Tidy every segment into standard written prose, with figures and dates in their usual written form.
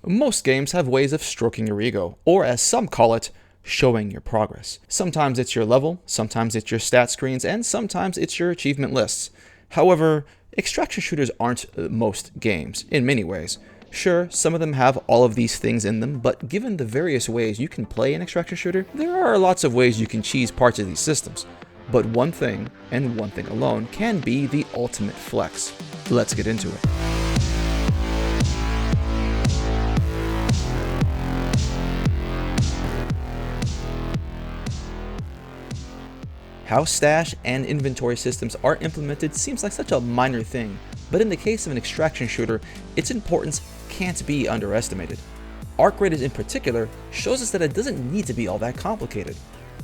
Most games have ways of stroking your ego, or as some call it, showing your progress. Sometimes it's your level, sometimes it's your stat screens, and sometimes it's your achievement lists. However, extraction shooters aren't most games, in many ways. Sure, some of them have all of these things in them, but given the various ways you can play an extraction shooter, there are lots of ways you can cheese parts of these systems. But one thing, and one thing alone, can be the ultimate flex. Let's get into it. How stash and inventory systems are implemented seems like such a minor thing, but in the case of an extraction shooter, its importance can't be underestimated. Arc Raiders in particular shows us that it doesn't need to be all that complicated.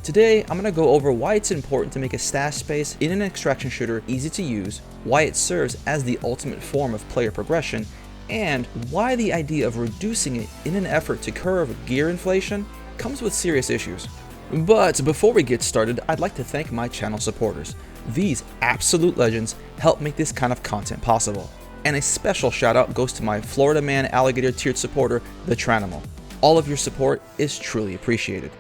Today, I'm going to go over why it's important to make a stash space in an extraction shooter easy to use, why it serves as the ultimate form of player progression, and why the idea of reducing it in an effort to curb gear inflation comes with serious issues. But before we get started, I'd like to thank my channel supporters. These absolute legends help make this kind of content possible. And a special shout out goes to my Florida Man Alligator tiered supporter, the Tranimal. All of your support is truly appreciated.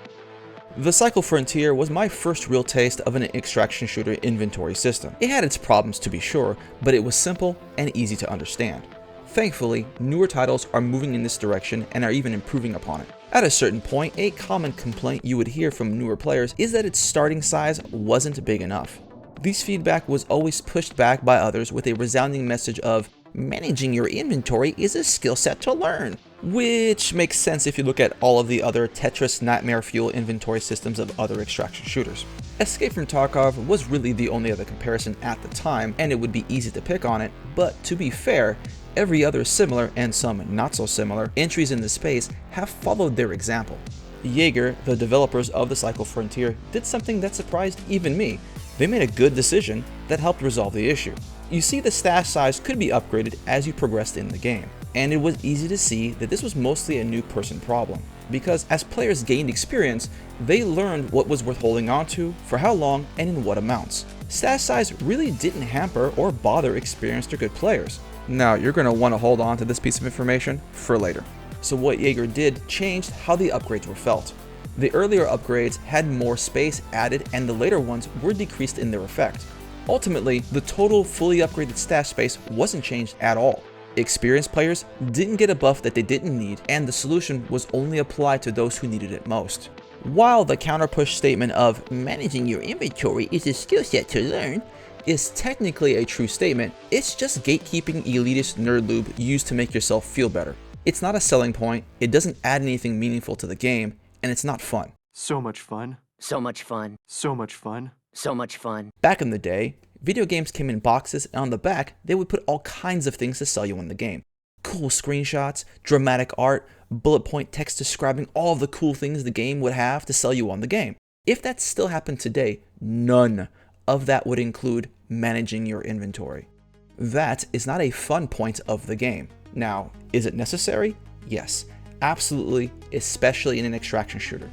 The Cycle Frontier was my first real taste of an extraction shooter inventory system. It had its problems to be sure, but it was simple and easy to understand. Thankfully, newer titles are moving in this direction and are even improving upon it. At a certain point, a common complaint you would hear from newer players is that its starting size wasn't big enough. This feedback was always pushed back by others with a resounding message of, managing your inventory is a skill set to learn. Which makes sense if you look at all of the other Tetris nightmare fuel inventory systems of other extraction shooters. Escape from Tarkov was really the only other comparison at the time, and it would be easy to pick on it, but to be fair, every other similar, and some not so similar, entries in the space have followed their example. Yager, the developers of the Cycle Frontier, did something that surprised even me. They made a good decision that helped resolve the issue. You see, the stash size could be upgraded as you progressed in the game, and it was easy to see that this was mostly a new person problem, because as players gained experience, they learned what was worth holding on to, for how long, and in what amounts. Stash size really didn't hamper or bother experienced or good players. Now, you're going to want to hold on to this piece of information for later. So what Yager did changed how the upgrades were felt. The earlier upgrades had more space added, and the later ones were decreased in their effect. Ultimately, the total fully upgraded stash space wasn't changed at all. Experienced players didn't get a buff that they didn't need, and the solution was only applied to those who needed it most. While the counter-push statement of managing your inventory is a skill set to learn is technically a true statement, it's just gatekeeping elitist nerd lube used to make yourself feel better. It's not a selling point, it doesn't add anything meaningful to the game, and it's not fun. So much fun. So much fun. So much fun. So much fun. Back in the day, video games came in boxes, and on the back, they would put all kinds of things to sell you in the game. Cool screenshots, dramatic art, bullet point text describing all of the cool things the game would have to sell you on the game. If that still happened today, none of that would include managing your inventory. That is not a fun point of the game. Now, is it necessary? Yes, absolutely, especially in an extraction shooter.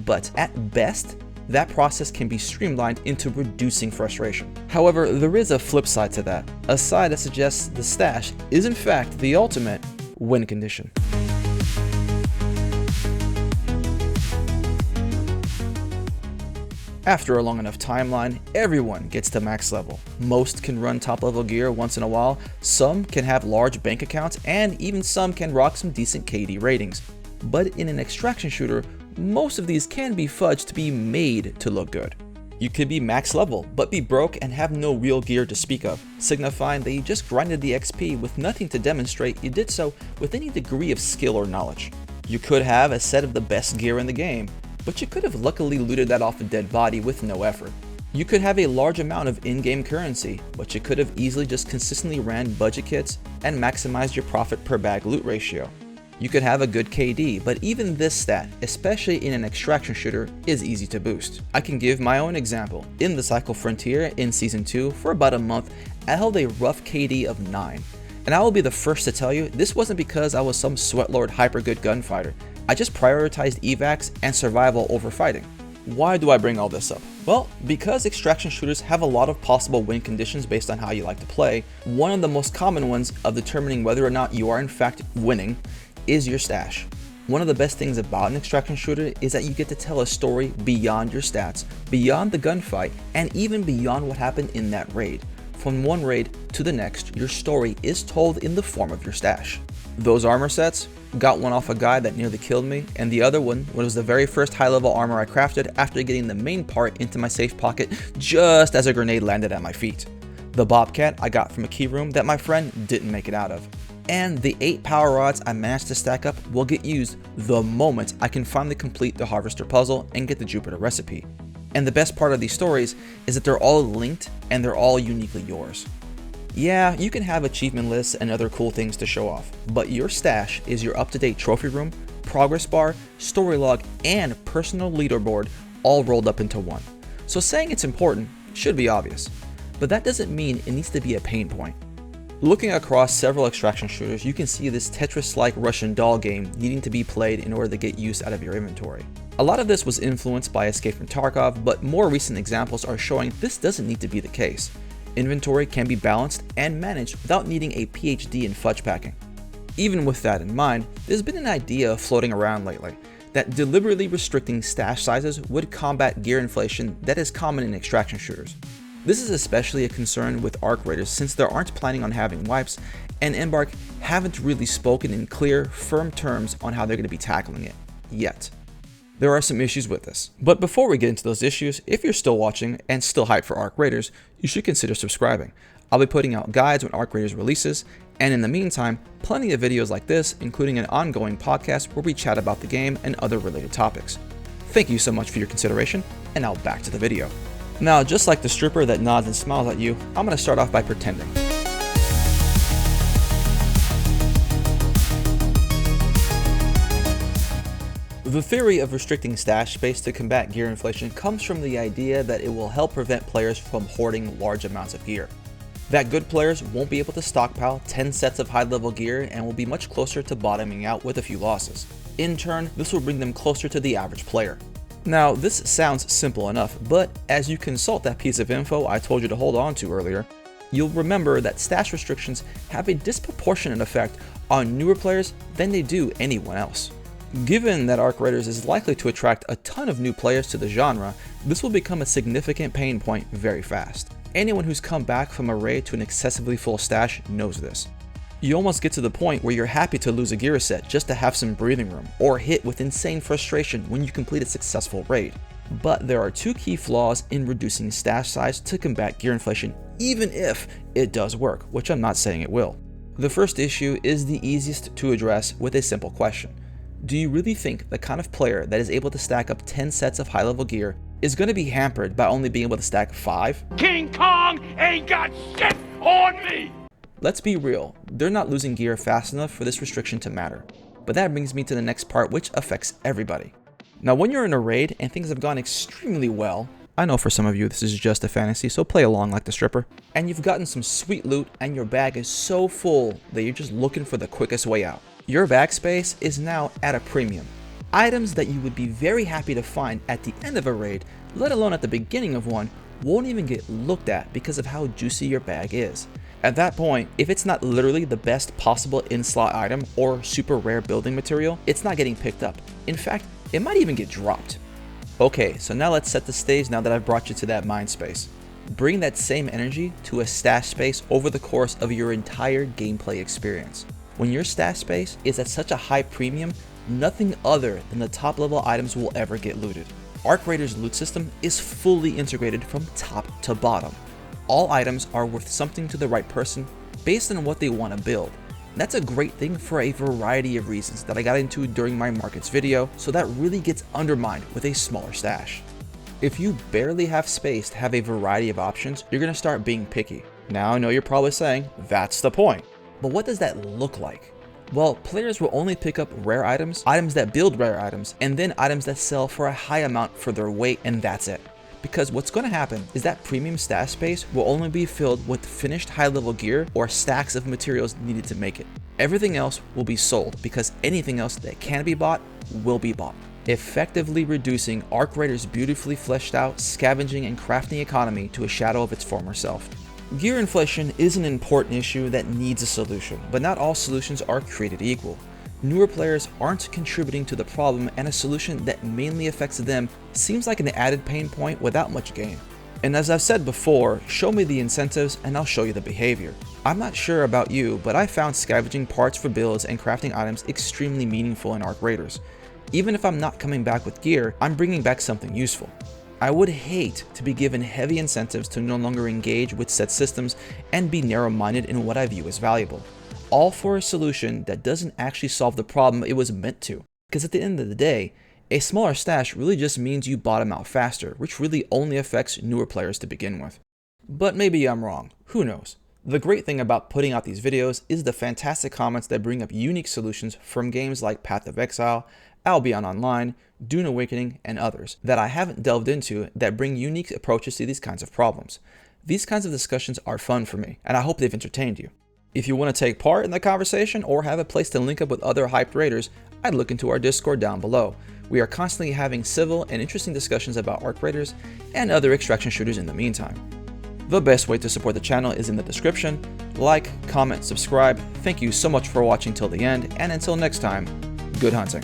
But at best, that process can be streamlined into reducing frustration. However, there is a flip side to that, a side that suggests the stash is in fact the ultimate win condition. After a long enough timeline, everyone gets to max level. Most can run top level gear once in a while, some can have large bank accounts, and even some can rock some decent KD ratings. But in an extraction shooter, most of these can be fudged to be made to look good. You could be max level, but be broke and have no real gear to speak of, signifying that you just grinded the XP with nothing to demonstrate you did so with any degree of skill or knowledge. You could have a set of the best gear in the game, but you could have luckily looted that off a dead body with no effort. You could have a large amount of in-game currency, but you could have easily just consistently ran budget kits and maximized your profit per bag loot ratio. You could have a good KD, but even this stat, especially in an extraction shooter, is easy to boost. I can give my own example. In the Cycle Frontier in Season 2, for about a month, I held a rough KD of 9. And I will be the first to tell you, this wasn't because I was some sweatlord hyper good gunfighter. I just prioritized evacs and survival over fighting. Why do I bring all this up? Well, because extraction shooters have a lot of possible win conditions based on how you like to play, one of the most common ones of determining whether or not you are in fact winning is your stash. One of the best things about an extraction shooter is that you get to tell a story beyond your stats, beyond the gunfight, and even beyond what happened in that raid. From one raid to the next, your story is told in the form of your stash. Those armor sets, got one off a guy that nearly killed me, and the other one was the very first high level armor I crafted after getting the main part into my safe pocket just as a grenade landed at my feet. The Bobcat I got from a key room that my friend didn't make it out of. And the 8 power rods I managed to stack up will get used the moment I can finally complete the Harvester puzzle and get the Jupiter recipe. And the best part of these stories is that they're all linked and they're all uniquely yours. Yeah, you can have achievement lists and other cool things to show off, but your stash is your up-to-date trophy room, progress bar, story log, and personal leaderboard all rolled up into one. So saying it's important should be obvious, but that doesn't mean it needs to be a pain point. Looking across several extraction shooters, you can see this Tetris-like Russian doll game needing to be played in order to get use out of your inventory. A lot of this was influenced by Escape from Tarkov, but more recent examples are showing this doesn't need to be the case. Inventory can be balanced and managed without needing a PhD in fudge packing. Even with that in mind, there's been an idea floating around lately that deliberately restricting stash sizes would combat gear inflation that is common in extraction shooters. This is especially a concern with Arc Raiders since they aren't planning on having wipes, and Embark haven't really spoken in clear, firm terms on how they're going to be tackling it, yet. There are some issues with this. But before we get into those issues, if you're still watching and still hyped for Arc Raiders, you should consider subscribing. I'll be putting out guides when Arc Raiders releases, and in the meantime, plenty of videos like this, including an ongoing podcast where we chat about the game and other related topics. Thank you so much for your consideration, and now back to the video. Now, just like the stripper that nods and smiles at you, I'm going to start off by pretending. The theory of restricting stash space to combat gear inflation comes from the idea that it will help prevent players from hoarding large amounts of gear. That good players won't be able to stockpile 10 sets of high-level gear and will be much closer to bottoming out with a few losses. In turn, this will bring them closer to the average player. Now, this sounds simple enough, but as you consult that piece of info I told you to hold on to earlier, you'll remember that stash restrictions have a disproportionate effect on newer players than they do anyone else. Given that Arc Raiders is likely to attract a ton of new players to the genre, this will become a significant pain point very fast. Anyone who's come back from a raid to an excessively full stash knows this. You almost get to the point where you're happy to lose a gear set just to have some breathing room, or hit with insane frustration when you complete a successful raid. But there are two key flaws in reducing stash size to combat gear inflation, even if it does work, which I'm not saying it will. The first issue is the easiest to address with a simple question. Do you really think the kind of player that is able to stack up 10 sets of high-level gear is going to be hampered by only being able to stack 5? King Kong ain't got shit on me! Let's be real, they're not losing gear fast enough for this restriction to matter. But that brings me to the next part, which affects everybody. Now, when you're in a raid and things have gone extremely well, I know for some of you this is just a fantasy, so play along like the stripper, and you've gotten some sweet loot and your bag is so full that you're just looking for the quickest way out. Your bag space is now at a premium. Items that you would be very happy to find at the end of a raid, let alone at the beginning of one, won't even get looked at because of how juicy your bag is. At that point, if it's not literally the best possible in-slot item or super rare building material, it's not getting picked up. In fact, it might even get dropped. Okay, so now let's set the stage now that I've brought you to that mind space. Bring that same energy to a stash space over the course of your entire gameplay experience. When your stash space is at such a high premium, nothing other than the top level items will ever get looted. Arc Raiders' loot system is fully integrated from top to bottom. All items are worth something to the right person based on what they want to build. That's a great thing for a variety of reasons that I got into during my markets video, so that really gets undermined with a smaller stash. If you barely have space to have a variety of options, you're going to start being picky. Now I know you're probably saying, that's the point. But what does that look like? Well, players will only pick up rare items, items that build rare items, and then items that sell for a high amount for their weight, and that's it. Because what's going to happen is that premium stash space will only be filled with finished high-level gear or stacks of materials needed to make it. Everything else will be sold because anything else that can be bought will be bought, effectively reducing Arc Raiders' beautifully fleshed out scavenging and crafting economy to a shadow of its former self. Gear inflation is an important issue that needs a solution, but not all solutions are created equal. Newer players aren't contributing to the problem, and a solution that mainly affects them seems like an added pain point without much gain. And as I've said before, show me the incentives and I'll show you the behavior. I'm not sure about you, but I found scavenging parts for builds and crafting items extremely meaningful in Arc Raiders. Even if I'm not coming back with gear, I'm bringing back something useful. I would hate to be given heavy incentives to no longer engage with said systems and be narrow-minded in what I view as valuable. All for a solution that doesn't actually solve the problem it was meant to. Because at the end of the day, a smaller stash really just means you bottom out faster, which really only affects newer players to begin with. But maybe I'm wrong, who knows? The great thing about putting out these videos is the fantastic comments that bring up unique solutions from games like Path of Exile, Albion Online, Dune Awakening, and others that I haven't delved into that bring unique approaches to these kinds of problems. These kinds of discussions are fun for me, and I hope they've entertained you. If you want to take part in the conversation or have a place to link up with other hyped raiders, I'd look into our Discord down below. We are constantly having civil and interesting discussions about Arc Raiders and other extraction shooters in the meantime. The best way to support the channel is in the description. Like, comment, subscribe. Thank you so much for watching till the end, and until next time, good hunting.